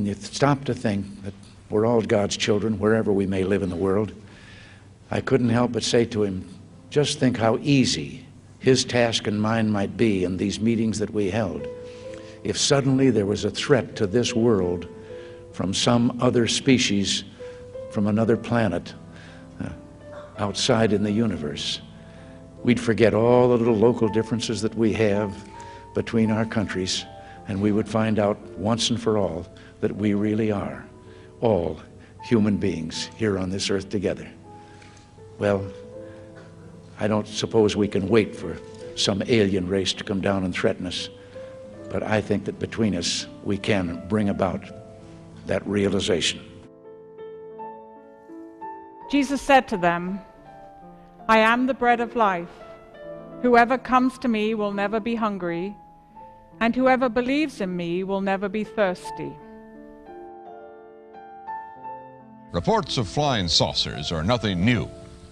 when you stop to think that we're all God's children, wherever we may live in the world, I couldn't help but say to him, just think how easy his task and mine might be in these meetings that we held if suddenly there was a threat to this world from some other species, from another planet, outside in the universe. We'd forget all the little local differences that we have between our countries, and we would find out once and for all that we really are all human beings here on this earth together. Well, I don't suppose we can wait for some alien race to come down and threaten us, but I think that between us we can bring about that realization. Jesus said to them, I am the bread of life. Whoever comes to me will never be hungry, and whoever believes in me will never be thirsty. Reports of flying saucers are nothing new.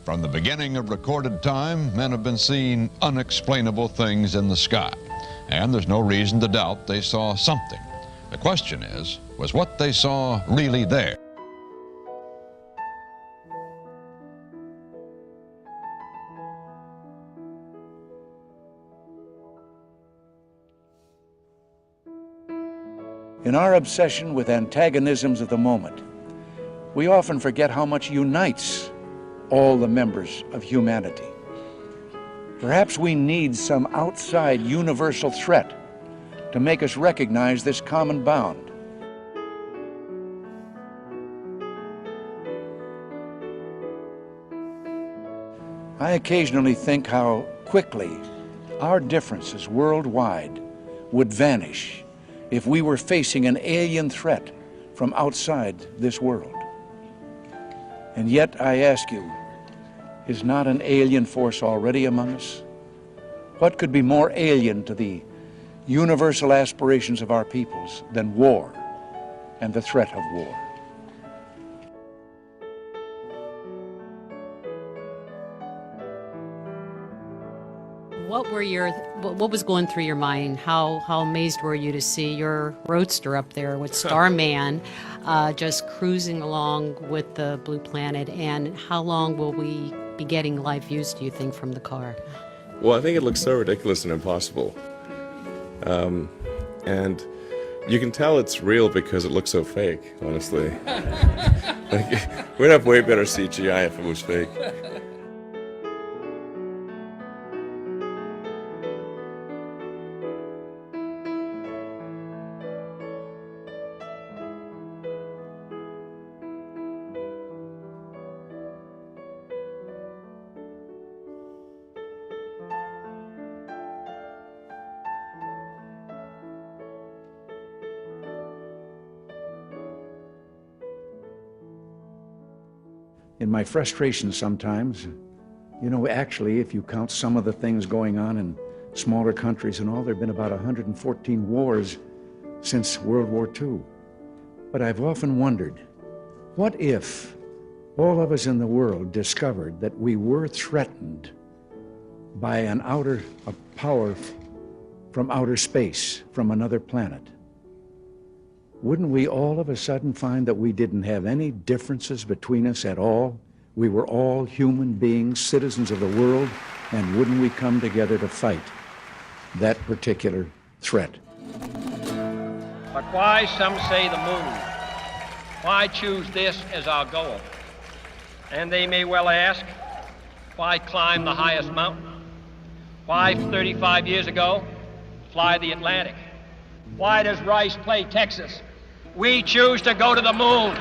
From the beginning of recorded time, men have been seeing unexplainable things in the sky, and there's no reason to doubt they saw something. The question is, was what they saw really there? In our obsession with antagonisms of the moment, we often forget how much unites all the members of humanity. Perhaps we need some outside universal threat to make us recognize this common bound. I occasionally think how quickly our differences worldwide would vanish if we were facing an alien threat from outside this world. And yet, I ask you, is not an alien force already among us? What could be more alien to the universal aspirations of our peoples than war and the threat of war? What was going through your mind? How amazed were you to see your roadster up there with Starman just cruising along with the blue planet? And how long will we be getting live views, do you think, from the car? Well, I think it looks so ridiculous and impossible. And you can tell it's real because it looks so fake, honestly. We'd have way better CGI if it was fake. In my frustration sometimes, you know, actually, if you count some of the things going on in smaller countries and all, there have been about 114 wars since World War II. But I've often wondered, what if all of us in the world discovered that we were threatened by a power from outer space, from another planet? Wouldn't we all of a sudden find that we didn't have any differences between us at all? We were all human beings, citizens of the world, and wouldn't we come together to fight that particular threat? But why, some say, the moon? Why choose this as our goal? And they may well ask, why climb the highest mountain? Why, 35 years ago, fly the Atlantic? Why does Rice play Texas? We choose to go to the moon.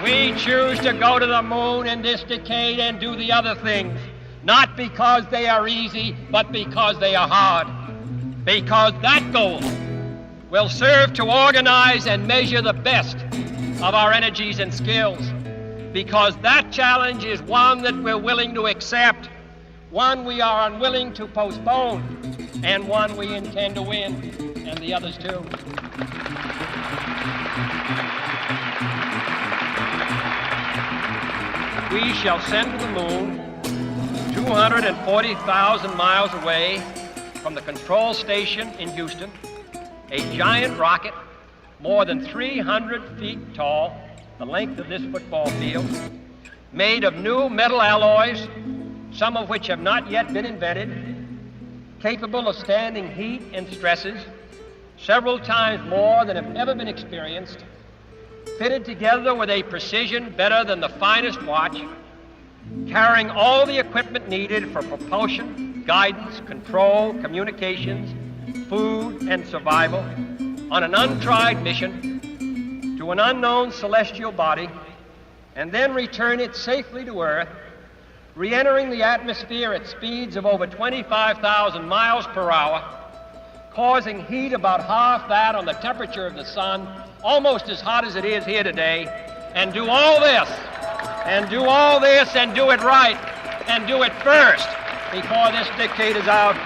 We choose to go to the moon in this decade and do the other things, not because they are easy, but because they are hard. Because that goal will serve to organize and measure the best of our energies and skills. Because that challenge is one that we're willing to accept, one we are unwilling to postpone, and one we intend to win, and the others too. We shall send to the moon, 240,000 miles away from the control station in Houston, a giant rocket more than 300 feet tall, the length of this football field, made of new metal alloys, some of which have not yet been invented, capable of standing heat and stresses several times more than have ever been experienced, fitted together with a precision better than the finest watch, carrying all the equipment needed for propulsion, guidance, control, communications, food, and survival on an untried mission to an unknown celestial body, and then return it safely to Earth, re-entering the atmosphere at speeds of over 25,000 miles per hour, causing heat about half that on the temperature of the sun, almost as hot as it is here today, and do all this, and do all this, and do it right, and do it first before this decade is out,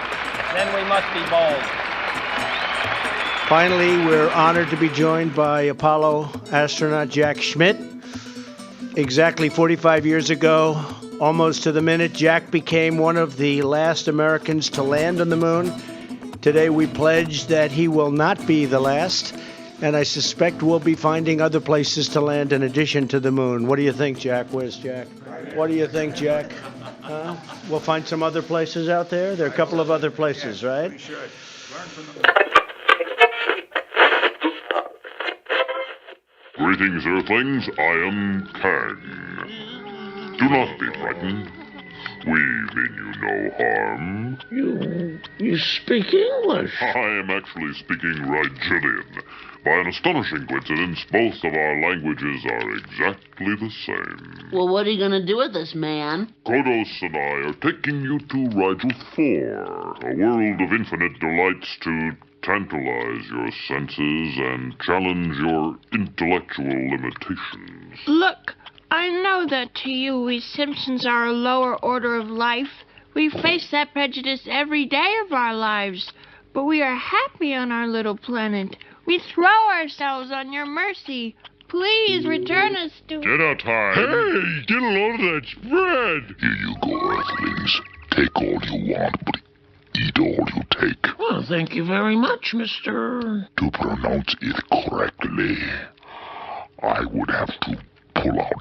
then we must be bold. Finally, we're honored to be joined by Apollo astronaut Jack Schmitt. Exactly 45 years ago, almost to the minute, Jack became one of the last Americans to land on the moon. Today we pledge that he will not be the last, and I suspect we'll be finding other places to land in addition to the moon. What do you think, Jack? Where's Jack? What do you think, Jack? We'll find some other places out there? There are a couple of other places, right? We should. Learn from the... Greetings, Earthlings. I am Kang. Do not be frightened. We mean you no harm. You speak English? I am actually speaking Rigelian. By an astonishing coincidence, both of our languages are exactly the same. Well, what are you going to do with us, man? Kodos and I are taking you to Rigel 4, a world of infinite delights to tantalize your senses and challenge your intellectual limitations. Look, I know that to you we Simpsons are a lower order of life. We face that prejudice every day of our lives. But we are happy on our little planet. We throw ourselves on your mercy. Please return us to... Dinner time! Hey, get a load of that spread! Here you go, Earthlings. Take all you want, but eat all you take. Well, thank you very much, Mr. To pronounce it correctly, I would have to pull out